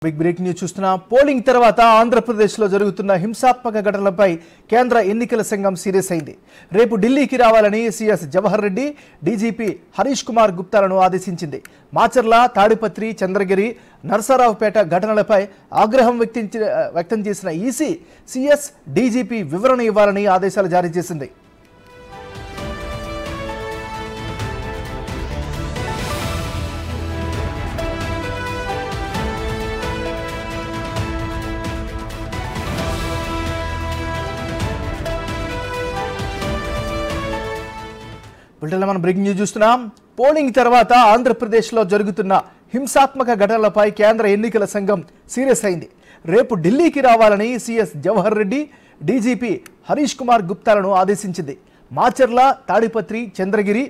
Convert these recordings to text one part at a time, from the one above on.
Big break news చూస్తున్నా. Polling తర్వాత ఆంధ్రప్రదేశ్లో జరుగుతున్న హింసాత్మక ఘటనలపై కేంద్ర ఎన్నికల సంఘం సీరియస్ అయింది. రేపు ఢిల్లీకి రావాలని సీఎస్ జవహర్ రెడ్డి, డీజీపీ హరీష్ కుమార్ గుప్తాలను ఆదేశించింది. మాచర్ల, తాడిపత్రి, చంద్రగిరి, నర్సరావుపేట ఘటనలపై ఆగ్రహం వ్యక్తం చేసిన ఈసీ సీఎస్, డీజీపీ వివరణ ఇవ్వాలని ఆదేశాలు జారీ చేసింది. మనం బ్రేకింగ్ న్యూస్ చూస్తున్నాం. పోలింగ్ తర్వాత ఆంధ్రప్రదేశ్లో జరుగుతున్న హింసాత్మక ఘటనలపై కేంద్ర ఎన్నికల సంఘం సీరియస్ అయింది. రేపు ఢిల్లీకి రావాలని సీఎస్ జవహర్ రెడ్డి, డీజీపీ హరీష్ కుమార్ గుప్తాలను ఆదేశించింది. మాచర్ల, తాడిపత్రి, చంద్రగిరి,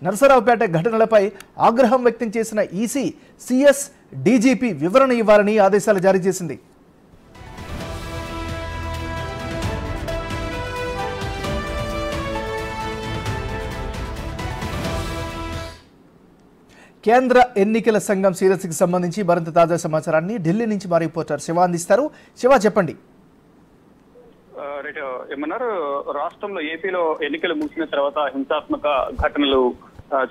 నర్సరావుపేట ఘటనలపై ఆగ్రహం వ్యక్తం చేసిన ఈసీ సీఎస్, డీజీపీ వివరణ ఇవ్వాలని ఆదేశాలు జారీ చేసింది. కేంద్ర ఎన్నికల సంఘం సీరియస్కి సంబంధించి మరింత తాజా సమాచారాన్ని ఢిల్లీ నుంచి మా రిపోర్టర్ శివ అందిస్తారు. శివ, చెప్పండి. ఏమన్నారు, రాష్ట్రంలో ఏపీలో ఎన్నికలు ముగిసిన తర్వాత హింసాత్మక ఘటనలు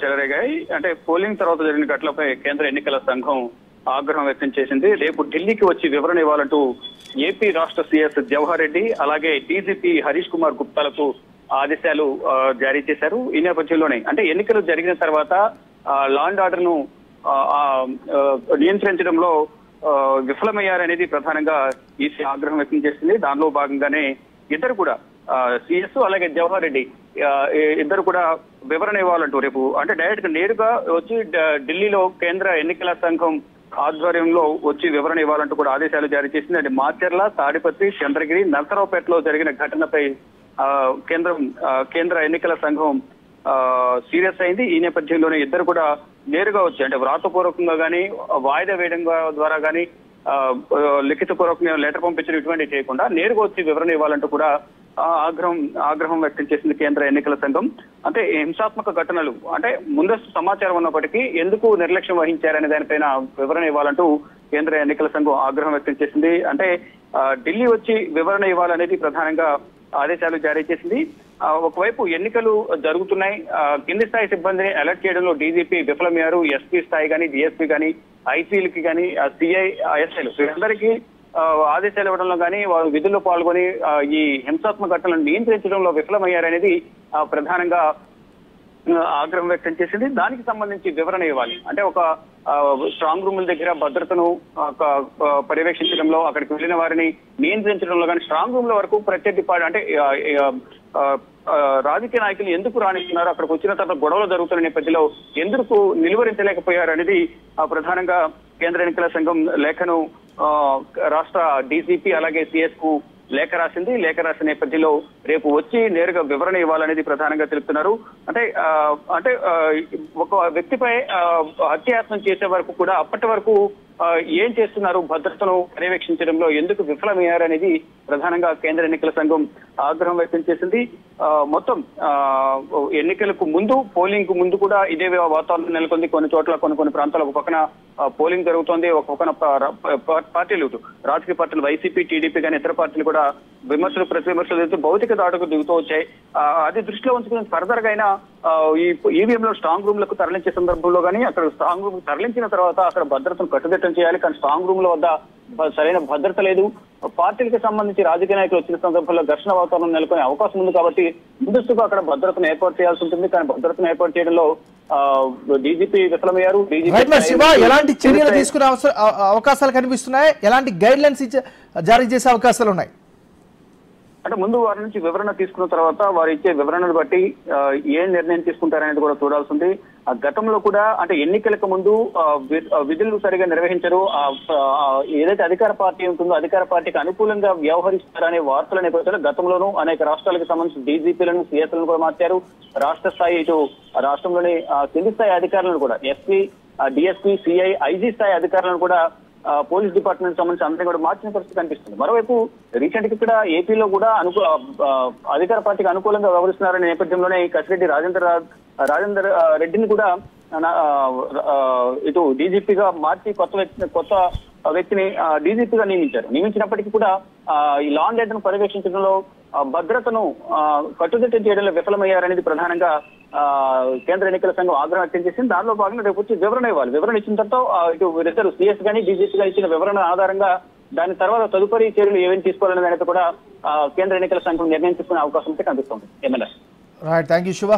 చెలరేగాయి. అంటే పోలింగ్ తర్వాత జరిగిన ఘటనలపై కేంద్ర ఎన్నికల సంఘం ఆగ్రహం వ్యక్తం చేసింది. రేపు ఢిల్లీకి వచ్చి వివరణ ఇవ్వాలంటూ ఏపీ రాష్ట్ర సీఎస్ జవహర్ రెడ్డి, అలాగే డీజీపీ హరీష్ కుమార్ గుప్తాలకు ఆదేశాలు జారీ చేశారు. ఈ నేపథ్యంలోనే అంటే ఎన్నికలు జరిగిన తర్వాత లా అండ్ ఆర్డర్ ను నియంత్రించడంలో విఫలమయ్యారనేది ప్రధానంగా ఈసీ ఆగ్రహం వ్యక్తం చేసింది. దానిలో భాగంగానే ఇద్దరు కూడా సిఎస్ అలాగే జవహర్ రెడ్డి ఇద్దరు కూడా వివరణ ఇవ్వాలంటూ రేపు అంటే డైరెక్ట్ గా నేరుగా వచ్చి ఢిల్లీలో కేంద్ర ఎన్నికల సంఘం ఆధ్వర్యంలో వచ్చి వివరణ ఇవ్వాలంటూ కూడా ఆదేశాలు జారీ చేసింది. అంటే మాచర్ల, తాడిపత్రి, చంద్రగిరి, నర్సరావుపేటలో జరిగిన ఘటనపై కేంద్ర ఎన్నికల సంఘం సీరియస్ అయింది. ఈ నేపథ్యంలోనే ఇద్దరు కూడా నేరుగా వచ్చి అంటే వ్రాతపూర్వకంగా కానీ, వాయిదా వేయడం ద్వారా కానీ, లిఖితపూర్వకంగా లెటర్ పంపించడం ఇటువంటివి చేయకుండా నేరుగా వచ్చి వివరణ ఇవ్వాలంటూ కూడా ఆగ్రహం వ్యక్తం చేసింది కేంద్ర ఎన్నికల సంఘం. అంటే హింసాత్మక ఘటనలు అంటే ముందస్తు సమాచారం ఉన్నప్పటికీ ఎందుకు నిర్లక్ష్యం వహించారనే దానిపైన వివరణ ఇవ్వాలంటూ కేంద్ర ఎన్నికల సంఘం ఆగ్రహం వ్యక్తం చేసింది. అంటే ఢిల్లీ వచ్చి వివరణ ఇవ్వాలనేది ప్రధానంగా ఆదేశాలు జారీ చేసింది. ఒకవైపు ఎన్నికలు జరుగుతున్నాయి, కింది స్థాయి సిబ్బందిని అలర్ట్ చేయడంలో డీజీపీ విఫలమయ్యారు. ఎస్పీ స్థాయి కానీ, డిఎస్పీ కానీ, ఐసీలకి కానీ, సిఐ, ఎస్ఐలు వీరందరికీ ఆదేశాలు ఇవ్వడంలో కానీ, వారు విధుల్లో పాల్గొని ఈ హింసాత్మక ఘటనలను నియంత్రించడంలో విఫలమయ్యారనేది ప్రధానంగా ఆగ్రహం వ్యక్తం చేసింది. దానికి సంబంధించి వివరణ ఇవ్వాలి. అంటే ఒక స్ట్రాంగ్ రూముల దగ్గర భద్రతను పర్యవేక్షించడంలో, అక్కడికి వెళ్లిన వారిని నియంత్రించడంలో కానీ, స్ట్రాంగ్ రూమ్ల వరకు ప్రత్యర్థి అంటే రాజకీయ నాయకులు ఎందుకు రాణిస్తున్నారు, అక్కడికి వచ్చిన తర్వాత గొడవలు జరుగుతున్న నేపథ్యంలో ఎందుకు నిలువరించలేకపోయారు అనేది ప్రధానంగా కేంద్ర ఎన్నికల సంఘం లేఖను రాష్ట్ర డీజీపీ అలాగే సిఎస్ కు లేఖ రాసింది. లేఖ రాసిన నేపథ్యంలో రేపు వచ్చి నేరుగా వివరణ ఇవ్వాలనేది ప్రధానంగా తెలుపుతున్నారు. అంటే ఒక వ్యక్తిపై హత్యాయత్నం చేసే వరకు కూడా అప్పటి వరకు ఏం చేస్తున్నారు, భద్రతను పర్యవేక్షించడంలో ఎందుకు విఫలమయ్యారనేది ప్రధానంగా కేంద్ర ఎన్నికల సంఘం ఆగ్రహం వ్యక్తం చేసింది. మొత్తం ఎన్నికలకు ముందు, పోలింగ్ కు ముందు కూడా ఇదే వాతావరణం నెలకొంది. కొన్ని చోట్ల కొన్ని ప్రాంతాలు ఒక పక్కన పోలింగ్ జరుగుతోంది, ఒక పక్కన పార్టీలు, రాజకీయ పార్టీలు వైసీపీ, టీడీపీ కానీ ఇతర పార్టీలు కూడా విమర్శలు ప్రతి విమర్శలు చేస్తూ భౌతిక దాడుకు దిగుతూ వచ్చాయి. అది దృష్టిలో ఉంచుకుని ఫర్దర్ గా అయినా ఈ ఈవీఎంలో స్ట్రాంగ్ రూమ్ లకు తరలించే సందర్భంలో కానీ, అక్కడ స్ట్రాంగ్ రూమ్ తరలించిన తర్వాత అక్కడ భద్రతను కట్టుదిట్టం చేయాలి. కానీ స్ట్రాంగ్ రూమ్ లో వద్ద సరైన భద్రత లేదు. పార్టీలకు సంబంధించి రాజకీయ నాయకులు వచ్చిన సందర్భంలో ఘర్షణ వాతావరణం నెలకొనే అవకాశం ఉంది. కాబట్టి ముందస్తుగా అక్కడ భద్రతను ఏర్పాటు చేయాల్సి ఉంటుంది. కానీ భద్రతను ఏర్పాటు చేయడంలో డీజీపీ విఫలమయ్యారు. ఎలాంటి చర్యలు తీసుకునే అవకాశాలు కనిపిస్తున్నాయి, ఎలాంటి గైడ్ లైన్స్ జారీ చేసే అవకాశాలు ఉన్నాయి? అంటే ముందు వారి నుంచి వివరణ తీసుకున్న తర్వాత వారు ఇచ్చే వివరణను బట్టి ఏ నిర్ణయం తీసుకుంటారనేది కూడా చూడాల్సి ఉంది. ఆ గతంలో కూడా అంటే ఎన్నికలకు ముందు విధులు సరిగా నిర్వహించరు, ఏదైతే అధికార పార్టీ ఉంటుందో అధికార పార్టీకి అనుకూలంగా వ్యవహరిస్తారనే వార్తల నేపథ్యంలో గతంలోనూ అనేక రాష్ట్రాలకు సంబంధించిన డీజీపీలను, సిఎస్లను కూడా మార్చారు. రాష్ట్ర స్థాయి ఇటు రాష్ట్రంలోని కింది స్థాయి అధికారులను కూడా ఎస్పీ, డిఎస్పీ, సిఐ, ఐజీ స్థాయి అధికారులను కూడా పోలీస్ డిపార్ట్మెంట్ సంబంధించి అందరినీ కూడా మార్చిన పరిస్థితి కనిపిస్తుంది. మరోవైపు రీసెంట్ గా ఇక్కడ ఏపీలో కూడా అధికార పార్టీకి అనుకూలంగా వ్యవహరిస్తున్నారనే నేపథ్యంలోనే కసిరెడ్డి రాజేందర్ రెడ్డిని కూడా ఇటు డీజీపీగా మార్చి కొత్త వ్యక్తిని డీజీపీగా నియమించినప్పటికీ కూడా ఈ లా అండ్ ఆర్డర్ను పర్యవేక్షించడంలో భద్రతను కట్టుదిట్టం చేయడంలో విఫలమయ్యారనేది ప్రధానంగా కేంద్ర ఎన్నికల సంఘం ఆగ్రహం వ్యక్తం చేసింది. దానిలో భాగంగా రేపు వచ్చి వివరణ ఇవ్వాలి. వివరణ ఇచ్చిన తర్వాత ఇటు ఇద్దరు సీఎస్ గానీ డీజీపీ గానీ ఇచ్చిన వివరణ ఆధారంగా దాని తర్వాత తదుపరి చర్యలు ఏమేమి తీసుకోవాలనే దానితో కూడా కేంద్ర ఎన్నికల సంఘం నిర్ణయం తీసుకునే అవకాశం అయితే కనిపిస్తుంది. MLA right, thank you Shiva.